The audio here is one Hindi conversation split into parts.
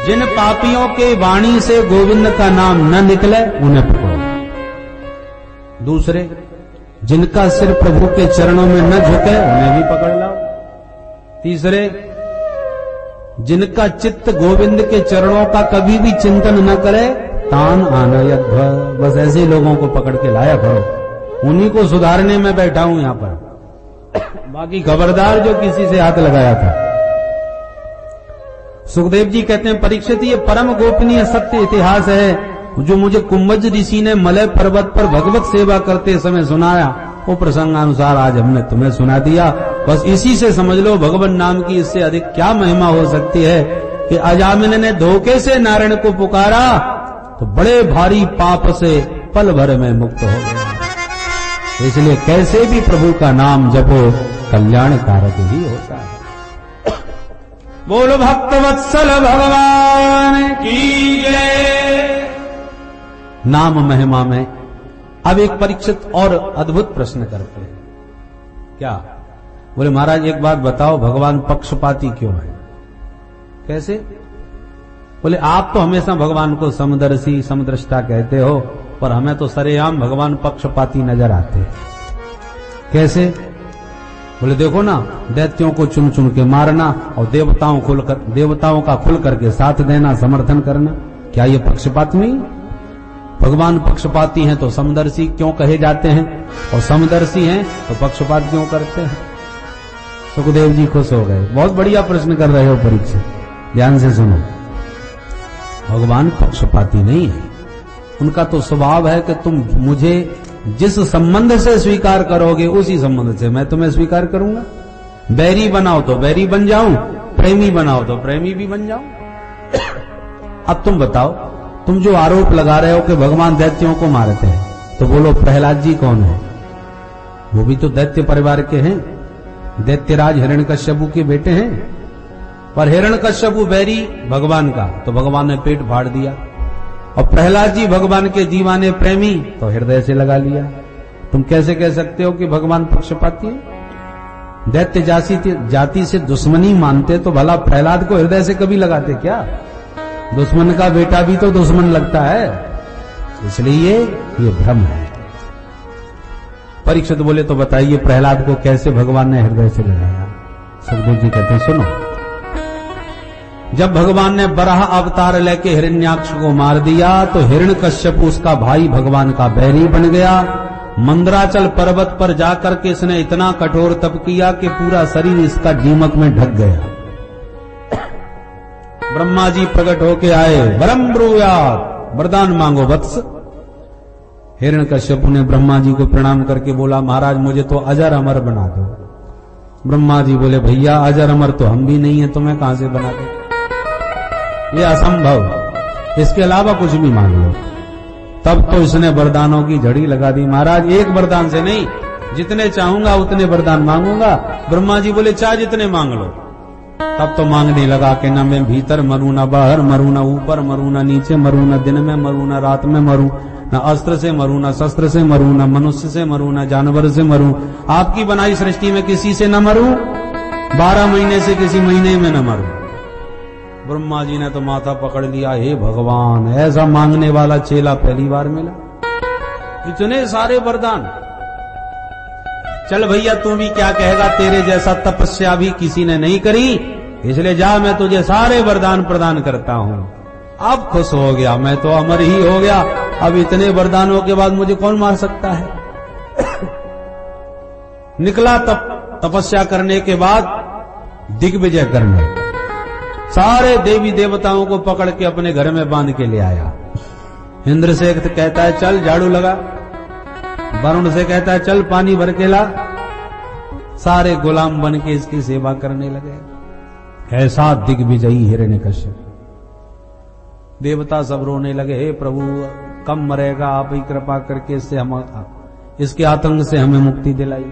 जिन पापियों के वाणी से गोविंद का नाम न निकले उन्हें पकड़ो। दूसरे, जिनका सिर प्रभु के चरणों में न झुके उन्हें भी पकड़ लाओ। तीसरे, जिनका चित्त गोविंद के चरणों का कभी भी चिंतन न करे तान आनयत भ, बस ऐसे लोगों को पकड़ के लाया करो। उन्हीं को सुधारने में बैठा हूं यहां पर। बाकी खबरदार जो किसी से हाथ लगाया था। सुखदेव जी कहते हैं, परीक्षित ये परम गोपनीय सत्य इतिहास है जो मुझे कुंभज ऋषि ने मलय पर्वत पर भगवत सेवा करते समय सुनाया। वो प्रसंगानुसार आज हमने तुम्हें सुना दिया। बस इसी से समझ लो भगवान नाम की इससे अधिक क्या महिमा हो सकती है कि अजामिन ने धोखे से नारायण को पुकारा तो बड़े भारी पाप से पल भर में मुक्त हो गया। इसलिए कैसे भी प्रभु का नाम जपो कल्याण कारक ही होता है। बोलो भक्त वत्सल भगवान की जय। नाम महिमा में अब एक परीक्षित और अद्भुत प्रश्न करते हैं। क्या? बोले महाराज एक बात बताओ, भगवान पक्षपाती क्यों है? कैसे? बोले आप तो हमेशा भगवान को समदर्शी समदृष्टा कहते हो, पर हमें तो सरेआम भगवान पक्षपाती नजर आते हैं। कैसे? बोले देखो ना, दैत्यों को चुन चुन के मारना और देवताओं का खुल करके साथ देना, समर्थन करना, क्या ये पक्षपात नहीं? भगवान पक्षपाती हैं तो समदर्शी क्यों कहे जाते हैं, और समदर्शी हैं तो पक्षपात क्यों करते हैं? सुखदेव जी खुश हो गए। बहुत बढ़िया प्रश्न कर रहे हो परीक्षित, ध्यान से सुनो। भगवान पक्षपाती नहीं है। उनका तो स्वभाव है कि तुम मुझे जिस संबंध से स्वीकार करोगे उसी संबंध से मैं तुम्हें स्वीकार करूंगा। बैरी बनाओ तो बैरी बन जाऊं, प्रेमी बनाओ तो प्रेमी भी बन जाऊं। अब तुम बताओ, तुम जो आरोप लगा रहे हो कि भगवान दैत्यों को मारते हैं, तो बोलो प्रहलाद जी कौन है? वो भी तो दैत्य परिवार के हैं, दैत्यराज हिरण्यकश्यपु के बेटे हैं। पर हिरण्यकश्यपु बैरी भगवान का, तो भगवान ने पेट फाड़ दिया। और प्रहलाद जी भगवान के दीवाने प्रेमी, तो हृदय से लगा लिया। तुम कैसे कह सकते हो कि भगवान पक्षपाती है? दैत्य जाति से दुश्मनी मानते तो भला प्रहलाद को हृदय से कभी लगाते क्या? दुश्मन का बेटा भी तो दुश्मन लगता है। इसलिए ये भ्रम है। परीक्षित बोले तो बताइए प्रहलाद को कैसे भगवान ने हृदय से लगाया? सुखदेव जी कहते हैं सुनो। जब भगवान ने बराह अवतार लेके हिरण्याक्ष को मार दिया तो हिरण्यकश्यप उसका भाई भगवान का बैरी बन गया। मंदराचल पर्वत पर जाकर के इसने इतना कठोर तप किया कि पूरा शरीर इसका दीमक में ढक गया। ब्रह्मा जी प्रकट होके आए, वरम ब्रूयात्, वरदान मांगो वत्स। हिरण्यकश्यप ने ब्रह्मा जी को प्रणाम करके बोला, महाराज मुझे तो अजर अमर बना दो। ब्रह्मा जी बोले, भैया अजर अमर तो हम भी नहीं है, तुम्हें कहां से बना दो? ये असंभव, इसके अलावा कुछ भी मांग लो। तब तो इसने वरदानों की झड़ी लगा दी। महाराज एक वरदान से नहीं, जितने चाहूंगा उतने वरदान मांगूंगा। ब्रह्मा जी बोले, चाहे जितने मांग लो। तब तो मांगने लगा कि न मैं भीतर मरूं, न बाहर मरूं, न ऊपर मरूं, न नीचे मरूं, न दिन में मरूं, न रात में मरूं, न अस्त्र से मरूं, न शस्त्र से मरूं, न मनुष्य से मरूं, न जानवर से मरूं, आपकी बनाई सृष्टि में किसी से न मरूं, 12 महीने से किसी महीने में न मरूं। ब्रह्मा जी ने तो माथा पकड़ लिया, हे भगवान, ऐसा मांगने वाला चेला पहली बार मिला। इतने सारे वरदान। चल भैया तू भी क्या कहेगा, तेरे जैसा तपस्या भी किसी ने नहीं करी, इसलिए जा मैं तुझे सारे वरदान प्रदान करता हूं। अब खुश हो गया, मैं तो अमर ही हो गया। अब इतने वरदानों के बाद मुझे कौन मार सकता है? निकला तपस्या करने के बाद दिग्विजय करने, सारे देवी देवताओं को पकड़ के अपने घर में बांध के ले आया। इंद्र से कहता है चल झाड़ू लगा, वरुण से कहता है चल पानी भर के ला। सारे गुलाम बन के इसकी सेवा करने लगे। ऐसा दिग्विजयी हिरण्यकश्यप। देवता सब रोने लगे, हे प्रभु कम मरेगा, आप ही कृपा करके इसके आतंक से हमें मुक्ति दिलाई।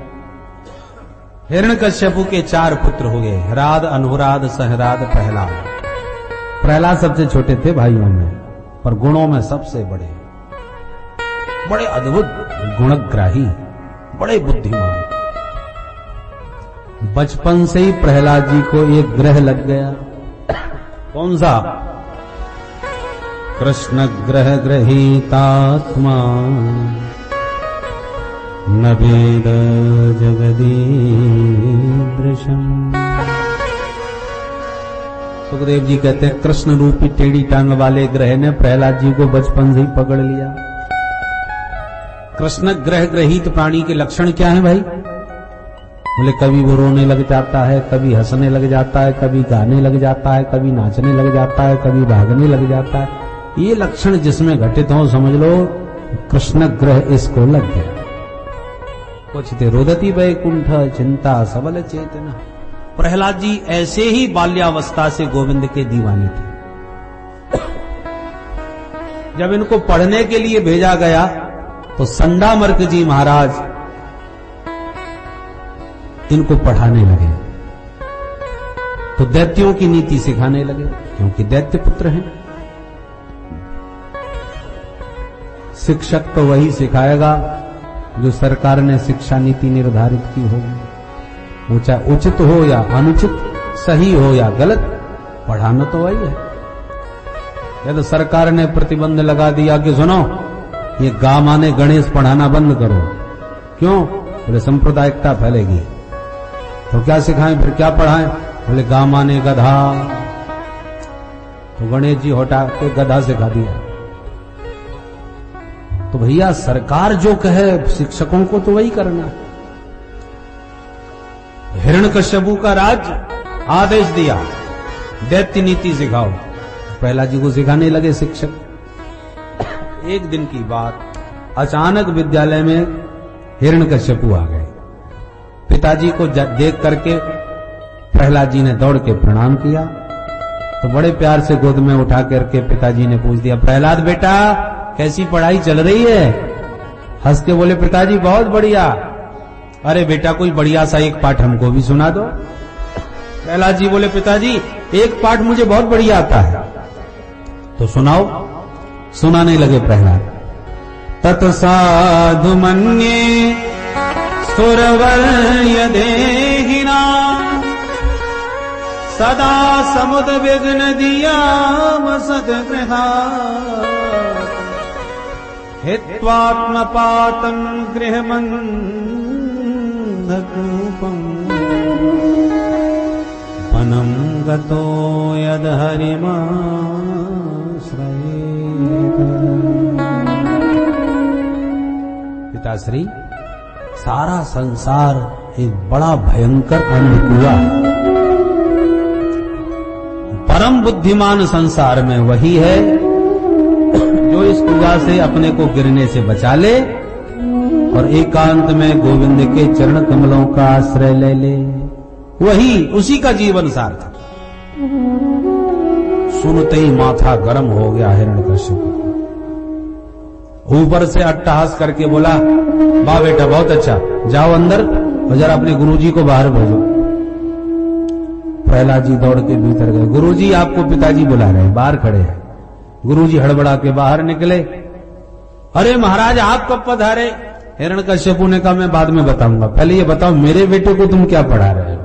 हिरण्यकश्यप के 4 पुत्र हो गए, हराद, अनुराद, सहराद, प्रहलाद। प्रहलाद सबसे छोटे थे भाइयों में, पर गुणों में सबसे बड़े, बड़े अद्भुत गुणग्राही, बड़े बुद्धिमान। बचपन से ही प्रहलाद जी को एक ग्रह लग गया। कौन सा? कृष्ण ग्रह ग्रहीतात्मा न वेद जगदीदृशम्। सुखदेव जी कहते हैं कृष्ण रूपी टेढ़ी टांग वाले ग्रह ने प्रहलाद जी को बचपन से ही पकड़ लिया। कृष्ण ग्रह ग्रहित प्राणी के लक्षण क्या हैं भाई? बोले कभी वो रोने लग जाता है, कभी हंसने लग जाता है, कभी गाने लग जाता है, कभी नाचने लग जाता है, कभी भागने लग जाता है। ये लक्षण जिसमें घटित हो समझ लो कृष्ण ग्रह इसको लग गया। क्वचिते रोदति वैकुंठ चिंता सबल चेतना। प्रहलाद जी ऐसे ही बाल्यावस्था से गोविंद के दीवाने थे। जब इनको पढ़ने के लिए भेजा गया तो संडामर्क जी महाराज इनको पढ़ाने लगे, तो दैत्यों की नीति सिखाने लगे, क्योंकि दैत्य पुत्र हैं। शिक्षक तो वही सिखाएगा जो सरकार ने शिक्षा नीति निर्धारित की होगी, वो चाहे उचित हो या अनुचित, सही हो या गलत, पढ़ाना तो वही है। या तो सरकार ने प्रतिबंध लगा दिया कि सुनो ये गा माने गणेश पढ़ाना बंद करो, क्यों? बोले सांप्रदायिकता फैलेगी। तो क्या सिखाएं, फिर क्या पढ़ाएं? बोले गा माने गधा, तो गणेश जी हटा के गधा सिखा दिया। तो भैया सरकार जो कहे शिक्षकों को तो वही करना है। हिरण्यकश्यपु का राज आदेश दिया दैत्य नीति सिखाओ, प्रहलाद जी को सिखाने लगे शिक्षक। एक दिन की बात, अचानक विद्यालय में हिरण्यकश्यपु आ गए। पिताजी को देख करके प्रहलाद जी ने दौड़ के प्रणाम किया, तो बड़े प्यार से गोद में उठा करके पिताजी ने पूछ दिया, प्रहलाद बेटा कैसी पढ़ाई चल रही है? हंस के बोले पिताजी बहुत बढ़िया। अरे बेटा कोई बढ़िया सा एक पाठ हमको भी सुना दो। प्रहलाद जी बोले पिताजी एक पाठ मुझे बहुत बढ़िया आता है। तो सुनाओ। सुनाने लगे प्रहलाद। तत्साधु मन्ये सुरवर्य देहिना सदा समुद विघ्न दिया सद्गृहा हित्वात्मपातं गृहमन्धकूपम् वनं गतो यदहरिमाश्रयेत। पिताश्री सारा संसार एक बड़ा भयंकर अंधकुआ है। परम बुद्धिमान संसार में वही है जो इस कुआ से अपने को गिरने से बचा ले और एकांत में गोविंद के चरण कमलों का आश्रय ले ले। वही उसी का जीवन सार्थक। सुनते ही माथा गर्म हो गया हिरण्यकश्यप। ऊपर से अट्टहास करके बोला, वाह बेटा बहुत अच्छा, जाओ अंदर और जरा अपने गुरुजी को बाहर भेजो। प्रहलाद जी दौड़ के भीतर गए। गुरुजी आपको पिताजी बुला रहे हैं, बाहर खड़े हैं। गुरुजी हड़बड़ा के बाहर निकले। अरे महाराज आप कब पधारे? हिरण्यकश्यपु ने कहा मैं बाद में बताऊंगा, पहले ये बताओ मेरे बेटे को तुम क्या पढ़ा रहे हो?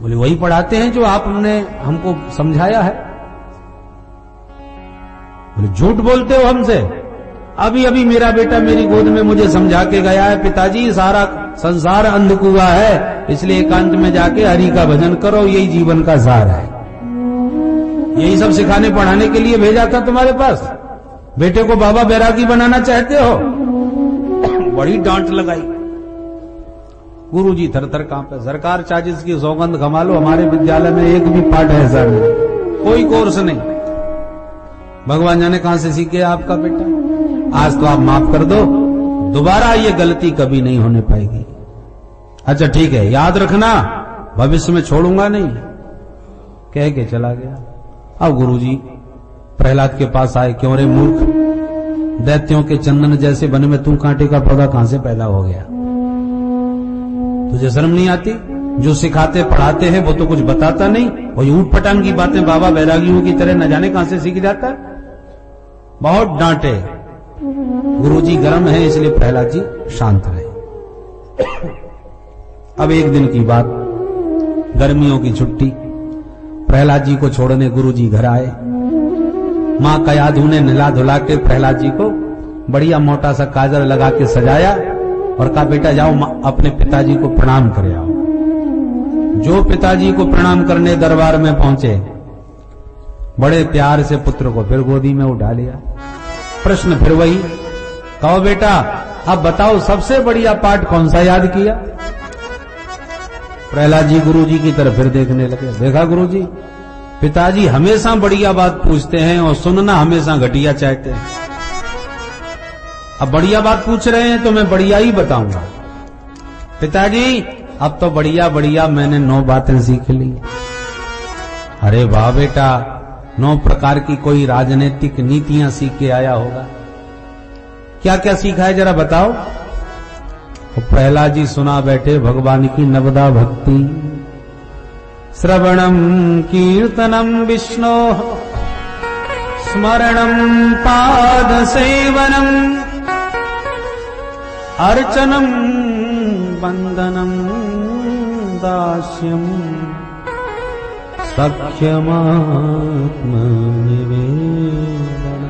बोले वही पढ़ाते हैं जो आपने हमको समझाया है। बोले झूठ बोलते हो हमसे? अभी अभी मेरा बेटा मेरी गोद में मुझे समझा के गया है, पिताजी सारा संसार अंधकुआ है, इसलिए एकांत में जाके हरि का भजन करो, यही जीवन का सार है। यही सब सिखाने पढ़ाने के लिए भेजा था तुम्हारे पास। बेटे को बाबा बैरागी बनाना चाहते हो? बड़ी डांट लगाई। गुरुजी थर-थर कांपे। सरकार चार्जिस की सौगंध कमा लो, हमारे विद्यालय में एक भी पाठ ऐसा नहीं, कोई कोर्स नहीं। भगवान जाने कहां से सीखे आपका बेटा। आज तो आप माफ कर दो, दोबारा ये गलती कभी नहीं होने पाएगी। अच्छा ठीक है, याद रखना, भविष्य में छोड़ूंगा नहीं, कह के चला गया। अब गुरुजी प्रहलाद के पास आए। क्यों रे मूर्ख, दैत्यों के चंदन जैसे वन में तू कांटे का पौधा कहां से पैदा हो गया? तुझे शर्म नहीं आती? जो सिखाते पढ़ाते हैं वो तो कुछ बताता नहीं, वही ऊट पटांग की बातें बाबा बैरागियों की तरह न जाने कहां से सीख जाता है। बहुत डांटे। गुरुजी गर्म है इसलिए प्रहलाद जी शांत रहे। अब एक दिन की बात, गर्मियों की छुट्टी, प्रहलाद जी को छोड़ने गुरुजी घर आए। माँ कयाधु ने नहला धुला के प्रहलाद जी को बढ़िया मोटा सा काजल लगा के सजाया और कहा बेटा जाओ अपने पिताजी को प्रणाम करे आओ। जो पिताजी को प्रणाम करने दरबार में पहुंचे, बड़े प्यार से पुत्र को फिर गोदी में उठा लिया। प्रश्न फिर वही, कहो बेटा अब बताओ सबसे बढ़िया पाठ कौन सा याद किया? प्रहलाद जी गुरुजी की तरफ फिर देखने लगे। देखा गुरुजी, पिताजी हमेशा बढ़िया बात पूछते हैं और सुनना हमेशा घटिया चाहते हैं। अब बढ़िया बात पूछ रहे हैं तो मैं बढ़िया ही बताऊंगा। पिताजी अब तो बढ़िया बढ़िया मैंने 9 बातें सीख ली। अरे वाह बेटा, 9 प्रकार की कोई राजनीतिक नीतियां सीख के आया होगा। क्या क्या सीखा है जरा बताओ। तो प्रहलाद जी सुना बैठे भगवान की नवदा भक्ति। श्रवणम कीर्तनम विष्णो स्मरणम पाद सेवनम अर्चनम वंदनम दास्यम सख्यमात्म निवेदनम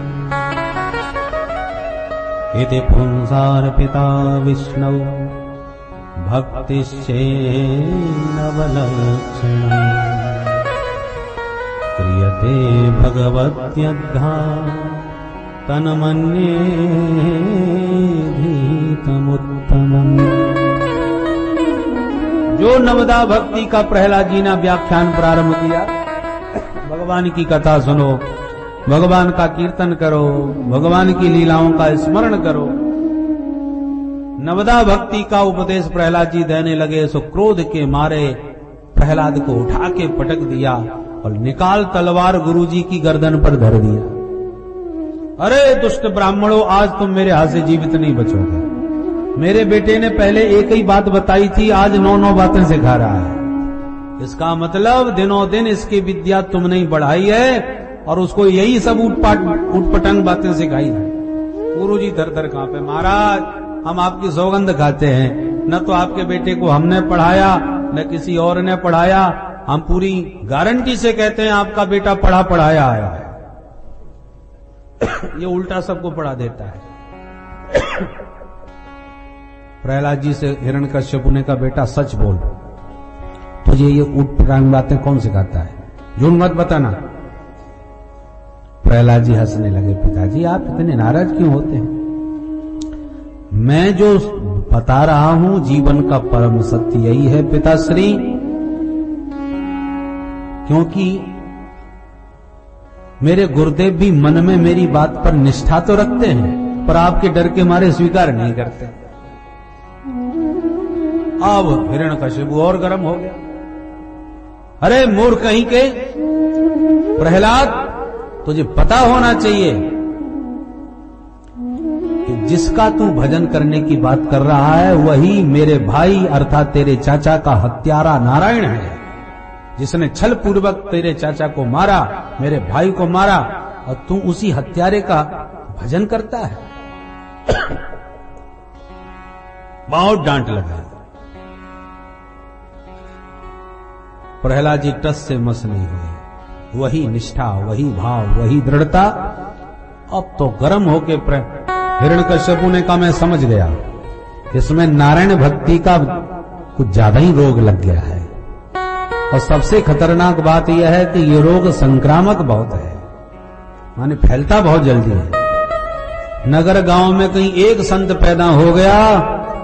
इति पुंसार्पिता विष्णु भक्तिश्चेन्नवलक्षणम् क्रियते भगवत्यद्धा तन्मन्येधीतमुत्तमम्। जो नवदा भक्ति का प्रहलाद जी ने व्याख्यान प्रारंभ किया, भगवान की कथा सुनो, भगवान का कीर्तन करो, भगवान की लीलाओं का स्मरण करो। नवदा भक्ति का उपदेश प्रहलाद जी देने लगे सो क्रोध के मारे प्रहलाद को उठा के पटक दिया और निकाल तलवार गुरुजी की गर्दन पर धर दिया। अरे दुष्ट ब्राह्मणों, आज तुम मेरे हाथ से जीवित नहीं बचोगे। मेरे बेटे ने पहले एक ही बात बताई थी, आज 9 बातें सिखा रहा है। इसका मतलब दिनों दिन इसकी विद्या तुमने ही बढ़ाई है और उसको यही सब उटपटंग बातें सिखाई है। गुरुजी दर दर कांपे, महाराज हम आपकी सौगंध खाते हैं, न तो आपके बेटे को हमने पढ़ाया न किसी और ने पढ़ाया। हम पूरी गारंटी से कहते हैं आपका बेटा पढ़ा पढ़ाया आया है। ये उल्टा सबको पढ़ा देता है। प्रहलाद जी से हिरण्यकश्यपु ने कहा बेटा सच बोल, तुझे ये उटपटांग बातें कौन सिखाता है? झूठ मत बताना। प्रहलाद जी हंसने लगे। पिताजी आप इतने नाराज क्यों होते हैं? मैं जो बता रहा हूं जीवन का परम सत्य यही है पिताश्री, क्योंकि मेरे गुरुदेव भी मन में मेरी बात पर निष्ठा तो रखते हैं पर आपके डर के मारे स्वीकार नहीं करते। अब हिरण्यकश्यपु और गर्म हो गया। अरे मूर्ख कहीं के, प्रहलाद तुझे पता होना चाहिए कि जिसका तू भजन करने की बात कर रहा है वही मेरे भाई अर्थात तेरे चाचा का हत्यारा नारायण है, जिसने छल पूर्वक तेरे चाचा को मारा, मेरे भाई को मारा, और तू उसी हत्यारे का भजन करता है। बहुत डांट लगा। प्रहलाद जी टस से मस नहीं हुए। वही निष्ठा, वही भाव, वही दृढ़ता। अब तो गर्म होके हिरण्यकश्यपु ने कहा मैं समझ गया, इसमें नारायण भक्ति का कुछ ज्यादा ही रोग लग गया है। और सबसे खतरनाक बात यह है कि ये रोग संक्रामक बहुत है, माने फैलता बहुत जल्दी है। नगर गांव में कहीं एक संत पैदा हो गया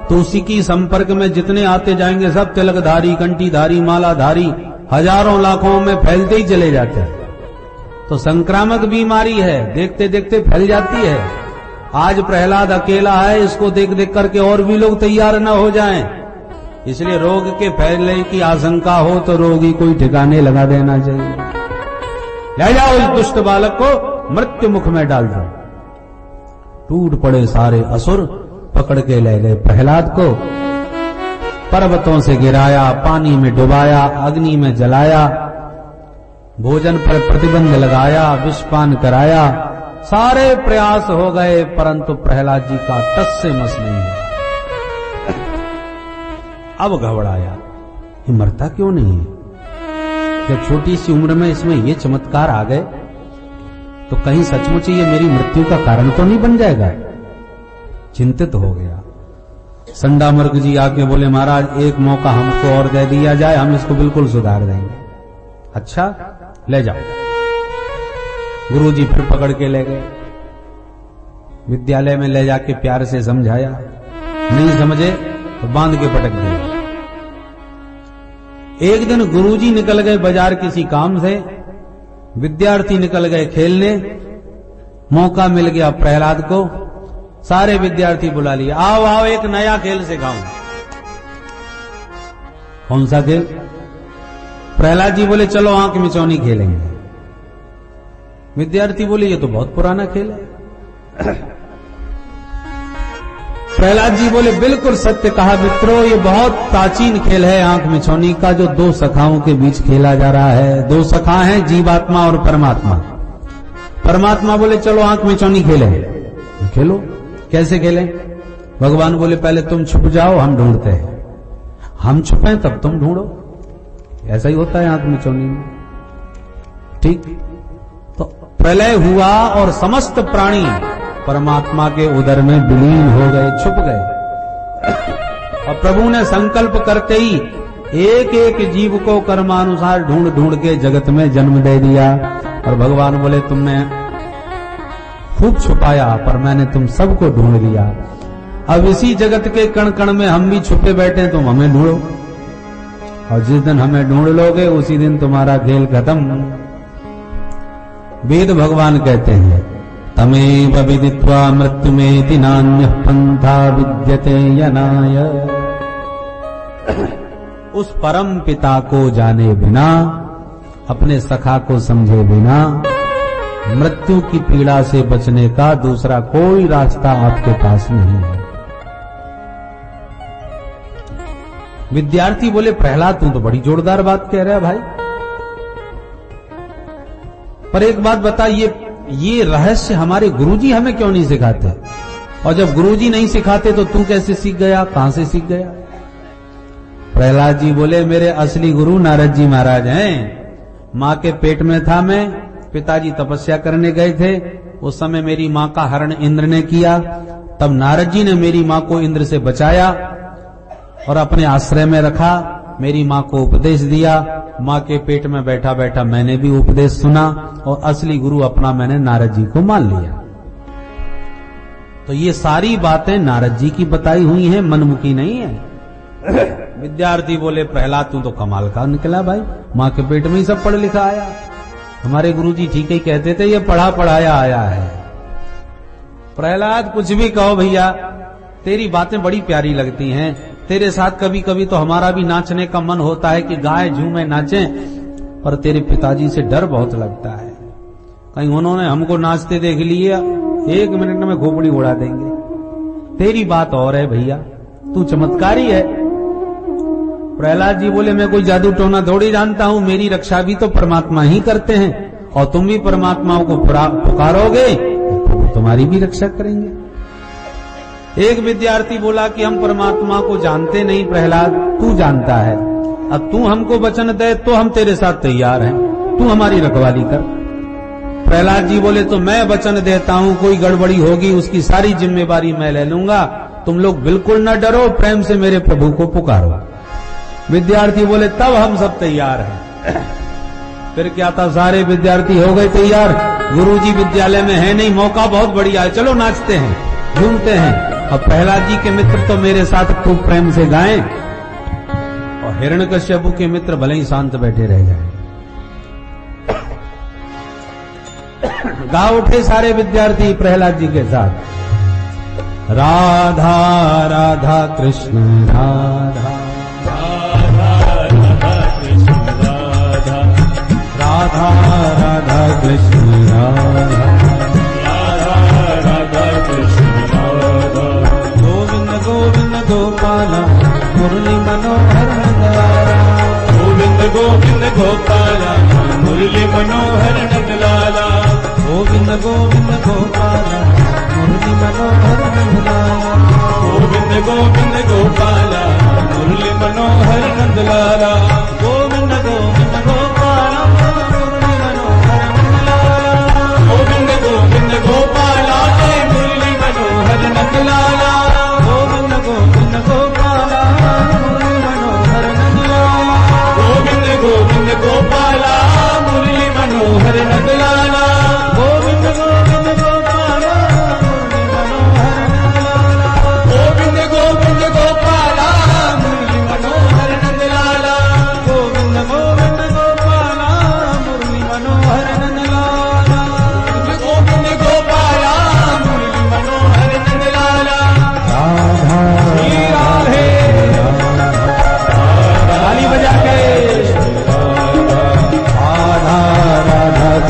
तो उसी की संपर्क में जितने आते जाएंगे सब तिलकधारी, कंठीधारी, मालाधारी, हजारों लाखों में फैलते ही चले जाते हैं। तो संक्रामक बीमारी है, देखते देखते फैल जाती है। आज प्रहलाद अकेला है, इसको देख देख करके और भी लोग तैयार न हो जाएं। इसलिए रोग के फैलने की आशंका हो तो रोगी कोई ठिकाने लगा देना चाहिए। ले जाओ इस दुष्ट बालक को मृत्यु मुख में डाल दो। टूट पड़े सारे असुर, पकड़ के ले गए प्रहलाद को, पर्वतों से गिराया, पानी में डुबाया, अग्नि में जलाया, भोजन पर प्रतिबंध लगाया, विषपान कराया। सारे प्रयास हो गए परंतु प्रहलाद जी का टस से मस नहीं हुआ। अब घबराया, ये मरता क्यों नहीं है? जब छोटी सी उम्र में इसमें ये चमत्कार आ गए। तो कहीं सचमुच ये मेरी मृत्यु का कारण तो नहीं बन जाएगा। चिंतित हो गया। संडामर्क जी आके बोले, महाराज एक मौका हमको और दे दिया जाए, हम इसको बिल्कुल सुधार देंगे। अच्छा, ले जाओ। गुरुजी फिर पकड़ के ले गए, विद्यालय में ले जाके प्यार से समझाया, नहीं समझे तो बांध के पटक दिया। एक दिन गुरुजी निकल गए बाजार किसी काम से, विद्यार्थी निकल गए खेलने, मौका मिल गया प्रहलाद को, सारे विद्यार्थी बुला लिया, आओ आओ एक नया खेल सिखाऊं। कौन सा खेल? प्रहलाद जी बोले चलो आंख मिचौनी खेलेंगे। विद्यार्थी बोले ये तो बहुत पुराना खेल है। प्रहलाद जी बोले बिल्कुल सत्य कहा मित्रों, ये बहुत प्राचीन खेल है आंख मिचौनी का, जो दो सखाओं के बीच खेला जा रहा है। दो सखा हैं, जीवात्मा और परमात्मा। परमात्मा बोले चलो आंख मिचौनी खेले। खेलो। कैसे खेलें? भगवान बोले पहले तुम छुप जाओ, हम ढूंढते हैं, हम छुपे तब तुम ढूंढो। ऐसा ही होता है आंख मिचौनी में। ठीक, तो प्रलय हुआ और समस्त प्राणी परमात्मा के उदर में विलीन हो गए, छुप गए। और प्रभु ने संकल्प करते ही एक एक जीव को कर्मानुसार ढूंढ ढूंढ के जगत में जन्म दे दिया। और भगवान बोले तुमने खूब छुपाया पर मैंने तुम सबको ढूंढ लिया। अब इसी जगत के कण कण में हम भी छुपे बैठे, तुम हमें ढूंढो, और जिस दिन हमें ढूंढ लोगे उसी दिन तुम्हारा खेल खत्म। वेद भगवान कहते हैं तमेव विदित्वा मृत्युमेति नान्यः पंथा विद्यते यनाय। उस परम पिता को जाने बिना, अपने सखा को समझे बिना, मृत्यु की पीड़ा से बचने का दूसरा कोई रास्ता आपके पास नहीं है। विद्यार्थी बोले प्रहलाद तू तो बड़ी जोरदार बात कह रहा है भाई, पर एक बात बता, ये रहस्य हमारे गुरुजी हमें क्यों नहीं सिखाते? और जब गुरुजी नहीं सिखाते तो तू कैसे सीख गया, कहां से सीख गया? प्रहलाद जी बोले मेरे असली गुरु नारद जी महाराज हैं। मां के पेट में था मैं, पिताजी तपस्या करने गए थे, उस समय मेरी मां का हरण इंद्र ने किया, तब नारद जी ने मेरी मां को इंद्र से बचाया और अपने आश्रय में रखा, मेरी मां को उपदेश दिया। मां के पेट में बैठा बैठा मैंने भी उपदेश सुना और असली गुरु अपना मैंने नारद जी को मान लिया। तो ये सारी बातें नारद जी की बताई हुई हैं, मनमुखी नहीं है। विद्यार्थी बोले प्रहलाद तू तो कमाल का निकला भाई, मां के पेट में ही सब पढ़ लिखा आया। हमारे गुरुजी ठीक ही कहते थे ये पढ़ा पढ़ाया आया है। प्रहलाद कुछ भी कहो भैया, तेरी बातें बड़ी प्यारी लगती हैं, तेरे साथ कभी कभी तो हमारा भी नाचने का मन होता है कि गाय झूमे नाचें, पर तेरे पिताजी से डर बहुत लगता है, कहीं उन्होंने हमको नाचते देख लिया, 1 मिनट में खोपड़ी उड़ा देंगे। तेरी बात और है भैया, तू चमत्कारी है। प्रहलाद जी बोले मैं कोई जादू टोना थोड़ी जानता हूं, मेरी रक्षा भी तो परमात्मा ही करते हैं, और तुम भी परमात्माओं को पुकारोगे तो तुम्हारी भी रक्षा करेंगे। एक विद्यार्थी बोला कि हम परमात्मा को जानते नहीं प्रहलाद, तू जानता है, अब तू हमको वचन दे तो हम तेरे साथ तैयार हैं, तू हमारी रखवाली कर। प्रहलाद जी बोले तो मैं वचन देता हूं, कोई गड़बड़ी होगी उसकी सारी जिम्मेवारी मैं ले लूंगा, तुम लोग बिल्कुल न डरो, प्रेम से मेरे प्रभु को पुकारो। विद्यार्थी बोले तब हम सब तैयार हैं। फिर क्या था, सारे विद्यार्थी हो गए तैयार। गुरुजी विद्यालय में है नहीं, मौका बहुत बढ़िया है, चलो नाचते हैं, झूमते हैं। और प्रहलाद जी के मित्र तो मेरे साथ खूब प्रेम से गाएं, और हिरण्यकश्यपु के मित्र भले ही शांत बैठे रह जाएं। गा उठे सारे विद्यार्थी प्रहलाद जी के साथ, राधा राधा कृष्ण राधा, राधा राधा कृष्ण राधा, राधा कृष्ण राधा, गोविंद गोविंद गोपाल मुरली मनोहर नंदलाला, गोविंद गोविंद गोपाल मुरली मनोहर नंदलाला, गोविंद गोविंद गोपाल मुरली मनोहर नंदलाला, गोविंद गोविंद गोपाल मुरली मनोहर नंदलाला, गोविंद गोविंद गोपाल मुरली मनोहर नंदलाला, गोविंद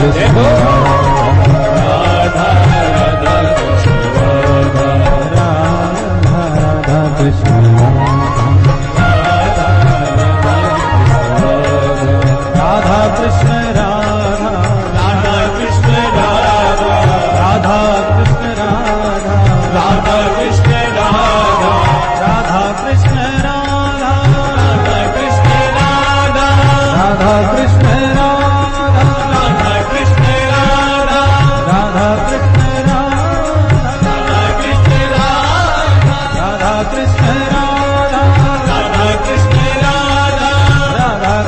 कृष्ण राधा राधा कृष्ण राधा राधा कृष्ण राधा राधा कृष्ण राधा राधा कृष्ण राधा राधा कृष्ण राधा राधा कृष्ण राधा राधा कृष्ण राधा राधा कृष्ण राधा राधा कृष्ण राधा राधा कृष्ण राधा कृष्ण राधा राधा कृष्ण राधा राधा कृष्ण राधा राधा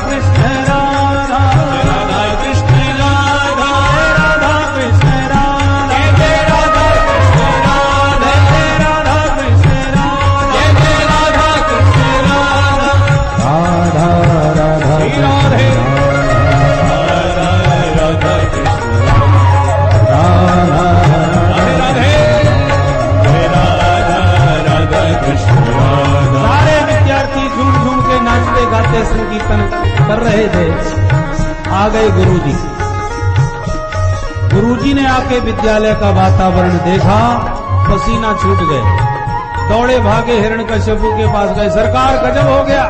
कृष्ण राधा राधा कृष्ण राधा राधा कृष्ण राधा राधा कृष्ण राधा राधा कृष्ण राधा राधा राधा राधे राधा कृष्ण राधा राधे राधा कृष्ण राधा। सारे विद्यार्थी झूम झूम के नाचते गाते संकीर्तन कर रहे थे। आ गए गुरुजी। गुरुजी ने आके विद्यालय का वातावरण देखा, पसीना छूट गए, दौड़े भागे हिरण्यकश्यपु के पास गए। सरकार गजब हो गया।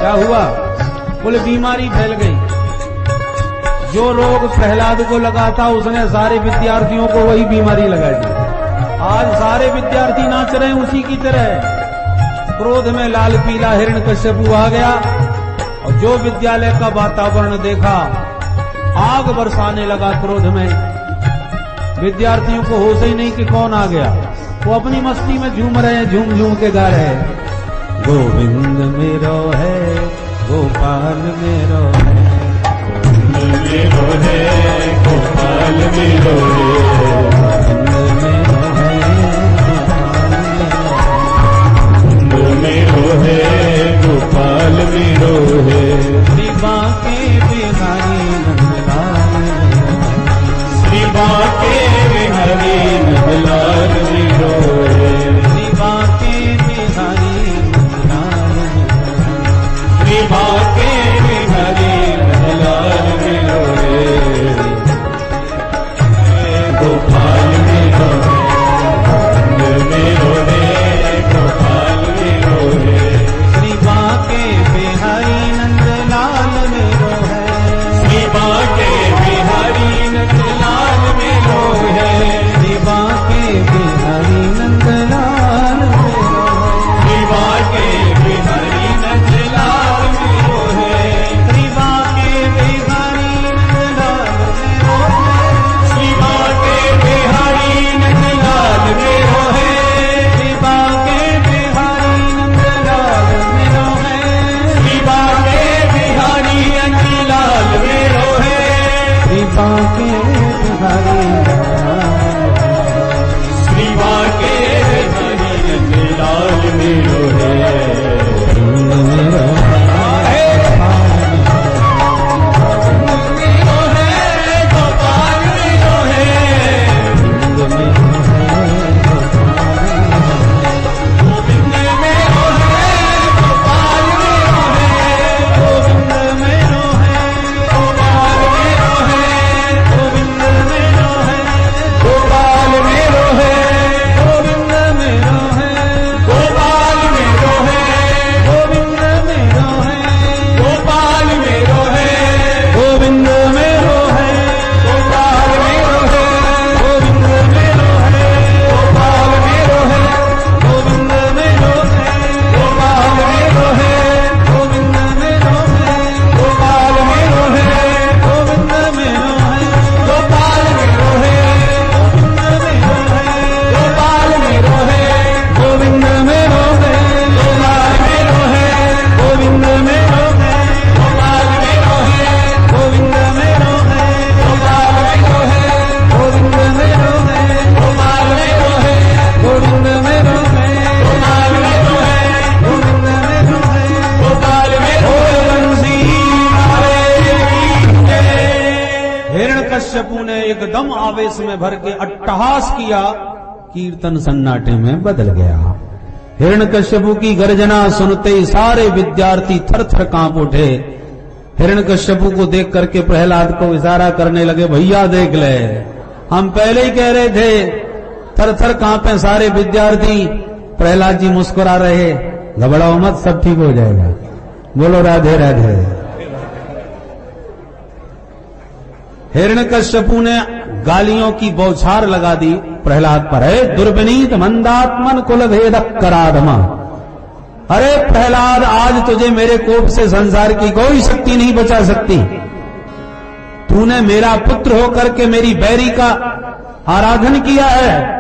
क्या हुआ? बोले बीमारी फैल गई। जो रोग प्रहलाद को लगा था उसने सारे विद्यार्थियों को वही बीमारी लगा दी। आज सारे विद्यार्थी नाच रहे हैं उसी की तरह। क्रोध में लाल पीला हिरण्यकश्यपु आ गया और जो विद्यालय का वातावरण देखा आग बरसाने लगा क्रोध में। विद्यार्थियों को होश ही नहीं कि कौन आ गया। वो अपनी मस्ती में झूम रहे हैं, झूम झूम के गा रहे हैं। गोविंद मेरो है, गोपाल मेरो है, गोविंद मेरो है, गोपाल मेरो है, मेरो है, गोपाल मेरो है, श्री बांके बिहारी नंदलाल, श्री बांके बिहारी नंदलाल मेरो है, श्री बांके बिहारी नंदलाल, श्री बांके बिहारी नंदलाल मेरो है, गोपाल मेरो है, मेरो है, गोपाल मेरो है, श्री बांके बिहारी नंदलाल मेरो है, श्री बांके बिहारी नंदलाल मेरो है, श्री बांके बिहारी नंदलाल मेरो है, श्री बांके बिहारी नंदलाल मेरो है, श्री बांके बिहारी नंदलाल मेरो है, श्री बांके बिहारी नंदलाल मेरो है, श्री बांके बिहारी नंदलाल मेरो है, श्री बांके बिहारी नंदलाल मेरो है, श्री बांके बिहारी श्री बांके बिहारी नंदलाल मेरो है, मेरो है, गोपाल मेरो है, गोविंद मेरो है, गोपाल मेरो है, गोविंद मेरो है, गोपाल मेरो है, गोविंद मेरो है, गोपाल मेरो है, गोविंद मेरो है, गोपाल मेरो है, गोविंद मेरो है, गोपाल मेरो है, गोविंद मेरो है, गोपाल मेरो है, गोविंद मेरो है, गोपाल मेरो है, गोविंद मेरो है, गोपाल मेरो है, गोविंद मेरो है, गोपाल मेरो है, गोविंद मेरो है, गोपाल मेरो है, गोविंद मेरो है, गोपाल मेरो है, गोविंद मेरो है, गोपाल मेरो है, गोविंद मेरो है, गोपाल मेरो है, गोविंद मेरो है, गोपाल मेरो है, गोविंद मेरो है, गोपाल मेरो है, गोविंद मेरो है, गोपाल मेरो है, गोविंद मेरो है, गोपाल मेरो बंसी हिरण्यकश्यपु ने एकदम आवेश में भर के अट्टहास किया। कीर्तन सन्नाटे में बदल गया। हिरण्यकश्यपु की गर्जना सुनते ही सारे विद्यार्थी थर थर कांप उठे। हिरण्यकश्यपु को देख करके प्रहलाद को इशारा करने लगे, भैया देख ले, हम पहले ही कह रहे थे, थर थर कांपे सारे विद्यार्थी। प्रहलाद जी मुस्कुरा रहे, घबराओ मत, सब ठीक हो जाएगा। बोलो राधे राधे। हिरण्यकश्यपु ने गालियों की बौछार लगा दी प्रहलाद पर। है दुर्विनीत मंदात्मन कुल भेद कराधमा। अरे प्रहलाद, आज तुझे मेरे कोप से संसार की कोई शक्ति नहीं बचा सकती। तूने मेरा पुत्र होकर के मेरी बैरी का आराधन किया है।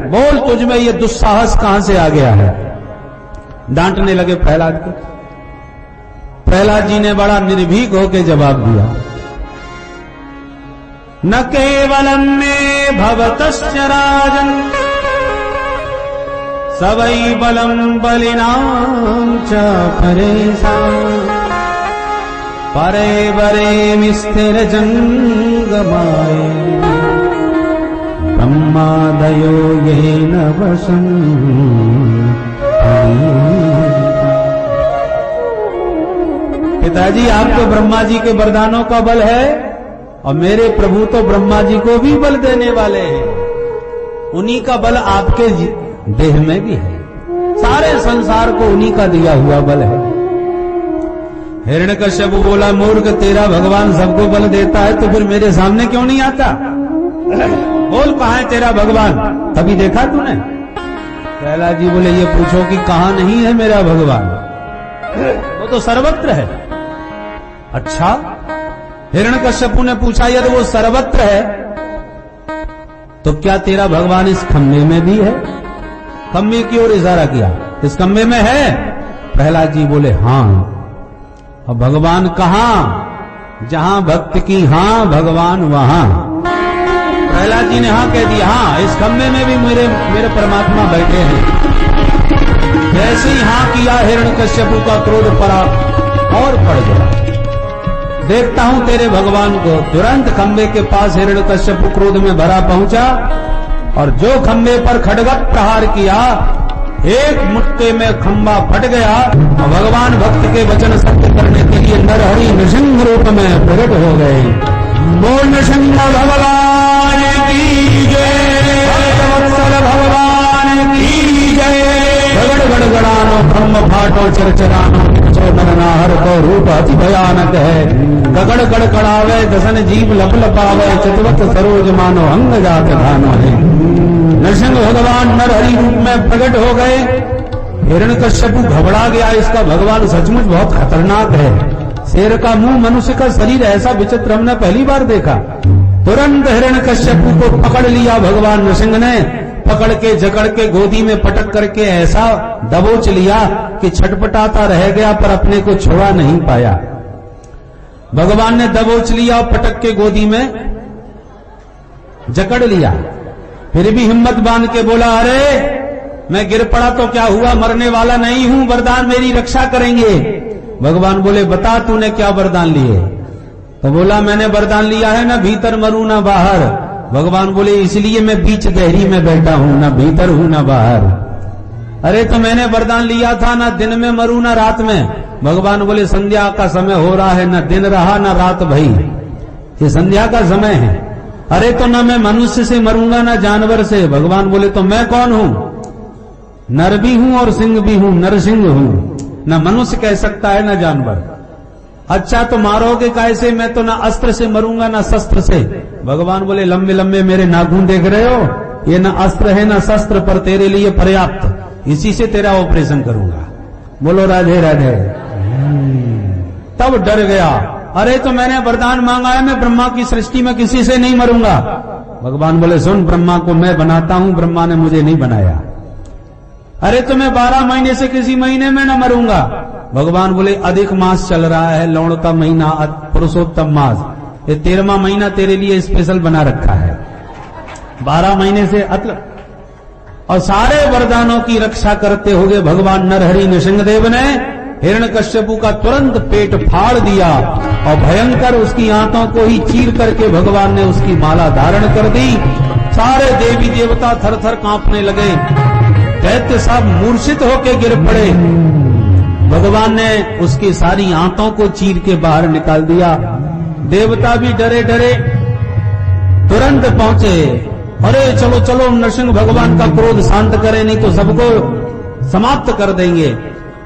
बोल, तुझ में ये दुस्साहस कहां से आ गया है? डांटने लगे प्रहलाद को। प्रहलाद जी ने बड़ा निर्भीक होकर जवाब दिया, न केवलम में भवतश्च राजन सवै बलम बलिनां च परेषां परे वरे स्थिर जंगमाय ब्रह्मादयो येन वशं। पिताजी, आपको ब्रह्मा जी के वरदानों का बल है और मेरे प्रभु तो ब्रह्मा जी को भी बल देने वाले हैं। उन्हीं का बल आपके देह में भी है। सारे संसार को उन्हीं का दिया हुआ बल है। हिरण्यकश्यप बोला, मूर्ख, तेरा भगवान सबको बल देता है तो फिर मेरे सामने क्यों नहीं आता? बोल, कहां है तेरा भगवान? कभी देखा तूने? प्रहलाद जी बोले, ये पूछो कि कहां नहीं है मेरा भगवान? वो तो सर्वत्र है। अच्छा, हिरण्यकश्यप ने पूछा, यदि वो सर्वत्र है तो क्या तेरा भगवान इस खम्भे में भी है? खम्भे की ओर इशारा किया, इस खम्भे में है? प्रहलाद जी बोले, हां। अब भगवान कहां? जहां भक्त की हां, भगवान वहां। प्रहलाद जी ने हां कह दिया, हां, इस खम्भे में भी मेरे परमात्मा बैठे हैं। जैसे ही हां किया, हिरण्यकश्यप का क्रोध पड़ा और बढ़ गया। देखता हूं तेरे भगवान को। तुरंत खंबे के पास हिरण्यकश्यप क्रोध में भरा पहुंचा और जो खंबे पर खड्गत प्रहार किया, एक मुट्ठे में खंबा फट गया और भगवान भक्त के वचन सत्य करने के लिए नरहरि नृसिंह रूप में प्रकट हो गए। बोल नृसिंह भगवान की जय, भक्तवत्सल भगवान की जय। गड़ गड़गड़ानो ब्रह्म फाटो चरचरानो नरनाहर को रूप अति भयानक है। गगड़ गड़गड़ावे दसन जीव लप लपावे, चतुवत सरोज मानो अंग जात धानो है। नरसिंह भगवान नरहरि रूप में प्रकट हो गए। हिरण्यकश्यप घबरा गया, इसका भगवान सचमुच बहुत खतरनाक है। शेर का मुंह, मनुष्य का शरीर, ऐसा विचित्र हमने पहली बार देखा। तुरंत हिरण्यकश्यप को पकड़ लिया भगवान नरसिंह ने। पकड़ के जकड़ के गोदी में पटक करके ऐसा दबोच लिया कि छटपटाता रह गया पर अपने को छुड़ा नहीं पाया। भगवान ने दबोच लिया और पटक के गोदी में जकड़ लिया। फिर भी हिम्मत बांध के बोला, अरे मैं गिर पड़ा तो क्या हुआ, मरने वाला नहीं हूं, वरदान मेरी रक्षा करेंगे। भगवान बोले, बता तूने क्या वरदान लिए? तो बोला, मैंने वरदान लिया है ना भीतर मरूं ना बाहर। भगवान बोले, इसलिए मैं बीच गहरी में बैठा हूं, ना भीतर हूं ना बाहर। अरे तो मैंने वरदान लिया था ना दिन में मरूं ना रात में। भगवान बोले, संध्या का समय हो रहा है, ना दिन रहा ना रात भई, ये संध्या का समय है। अरे तो ना मैं मनुष्य से मरूंगा ना जानवर से। भगवान बोले, तो मैं कौन हूं? नर भी हूं और सिंह भी हूं, नरसिंह हूं। ना मनुष्य कह सकता है ना जानवर। अच्छा तो मारोगे कैसे? मैं तो ना अस्त्र से मरूंगा ना शस्त्र से। भगवान बोले, लंबे लंबे मेरे नाखून देख रहे हो, ये ना अस्त्र है ना शस्त्र, पर तेरे लिए पर्याप्त, इसी से तेरा ऑपरेशन करूंगा। बोलो राधे राधे। तब डर गया, अरे तो मैंने वरदान मांगा है, मैं ब्रह्मा की सृष्टि में किसी से नहीं मरूंगा। भगवान बोले, सुन, ब्रह्मा को मैं बनाता हूं, ब्रह्मा ने मुझे नहीं बनाया। अरे तो मैं 12 महीने से किसी महीने में न मरूंगा। भगवान बोले, अधिक मास चल रहा है, लौण का महीना, पुरुषोत्तम मास, ये 13वां महीना तेरे लिए स्पेशल बना रखा है। 12 महीने से और सारे वरदानों की रक्षा करते हुए भगवान नरहरि नृसिंहदेव ने हिरण्यकश्यप का तुरंत पेट फाड़ दिया और भयंकर उसकी आंतों को ही चीर करके भगवान ने उसकी माला धारण कर दी। सारे देवी देवता थर थर कांपने लगे, दैत्य सब मूर्छित होके गिर पड़े। भगवान ने उसकी सारी आंतों को चीर के बाहर निकाल दिया। देवता भी डरे डरे तुरंत पहुंचे। अरे चलो चलो नरसिंह भगवान का क्रोध शांत करें, नहीं तो सबको समाप्त कर देंगे।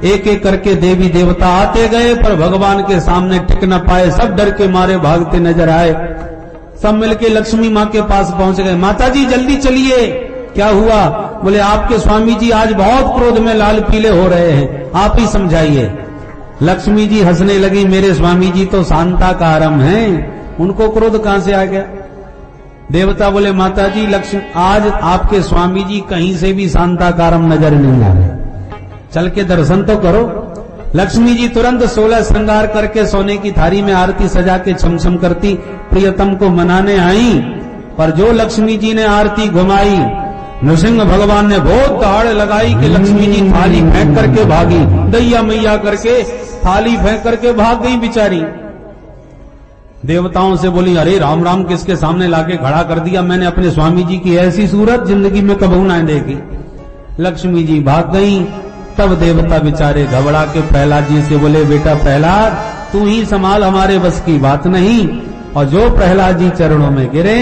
एक एक करके देवी देवता आते गए, पर भगवान के सामने टिक न पाए। सब डर के मारे भागते नजर आए। सब मिलके लक्ष्मी माँ के पास पहुंच गए। माता जी जल्दी चलिए, क्या हुआ? बोले आपके स्वामी जी आज बहुत क्रोध में लाल पीले हो रहे हैं, आप ही समझाइए। लक्ष्मी जी हंसने लगी, मेरे स्वामी जी तो शांताकारम हैं, उनको क्रोध कहां से आ गया? देवता बोले माता जी लक्ष्मी आज आपके स्वामी जी कहीं से भी शांताकारम नजर नहीं आ रहे, चल के दर्शन तो करो। लक्ष्मी जी तुरंत 16 श्रृंगार करके सोने की थाली में आरती सजा के छमछम करती प्रियतम को मनाने आई। पर जो लक्ष्मी जी ने आरती घुमाई, नृसिंह भगवान ने बहुत दहाड़ लगाई कि लक्ष्मी जी थाली फेंक करके भागी। दैया मैया करके थाली फेंक करके भाग गई बेचारी। देवताओं से बोली अरे राम राम किसके सामने लाके खड़ा कर दिया, मैंने अपने स्वामी जी की ऐसी सूरत जिंदगी में कबू ना देखी। लक्ष्मी जी भाग गई। तब देवता बेचारे घबरा के प्रहलाद जी से बोले बेटा प्रहलाद तू ही संभाल, हमारे बस की बात नहीं। और जो प्रहलाद जी चरणों में गिरे,